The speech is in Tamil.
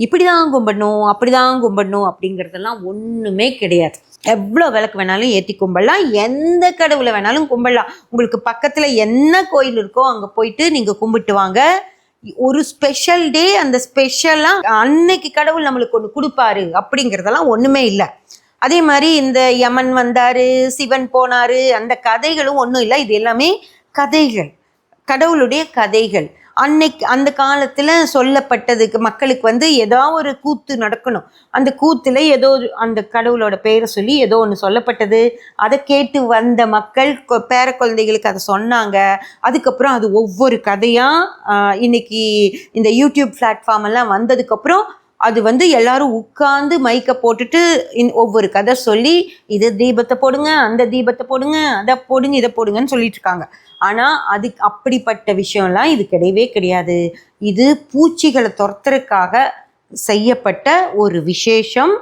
இப்படிதான் கும்பிடணும், அப்படிதான் கும்பிடணும் அப்படிங்கிறதெல்லாம் ஒண்ணுமே கிடையாது. எவ்வளோ விளக்கு வேணாலும் ஏற்றி கும்பிடலாம், எந்த கடவுளை வேணாலும் கும்பிடலாம். உங்களுக்கு பக்கத்துல என்ன கோயில் இருக்கோ அங்க போயிட்டு நீங்க கும்பிட்டு வாங்க. ஒரு ஸ்பெஷல் டே, அந்த ஸ்பெஷலா அன்னைக்கு கடவுள் நம்மளுக்கு ஒன்று கொடுப்பாரு அப்படிங்கிறதெல்லாம் ஒண்ணுமே இல்லை. அதே மாதிரி இந்த யமன் வந்தாரு, சிவன் போனாரு, அந்த கதைகளும் ஒன்றும் இல்லை. இது எல்லாமே கதைகள், கடவுளுடைய கதைகள். அன்னைக்கு அந்த காலத்தில் சொல்லப்பட்டதுக்கு மக்களுக்கு வந்து ஏதோ ஒரு கூத்து நடக்கணும், அந்த கூத்துல ஏதோ அந்த கடவுளோட பெயரை சொல்லி ஏதோ ஒன்று சொல்லப்பட்டது, அதை கேட்டு வந்த மக்கள் பேர குழந்தைகளுக்கு அதை சொன்னாங்க. அதுக்கப்புறம் அது ஒவ்வொரு கதையாக இன்னைக்கு இந்த யூடியூப் பிளாட்ஃபார்ம் எல்லாம் வந்ததுக்கப்புறம் அது வந்து எல்லாரும் உட்கார்ந்து மைக்கை போட்டுட்டு ஒவ்வொரு கதை சொல்லி, இது தீபத்தை போடுங்க, அந்த தீபத்தை போடுங்க, அதை போடுங்க, இதை போடுங்கன்னு சொல்லிட்டு இருக்காங்க. ஆனால் அதுக்கு அப்படிப்பட்ட விஷயம்லாம் இது கிடையவே கிடையாது. இது பூச்சிகளை துரத்துறதுக்காக செய்யப்பட்ட ஒரு விசேஷம்.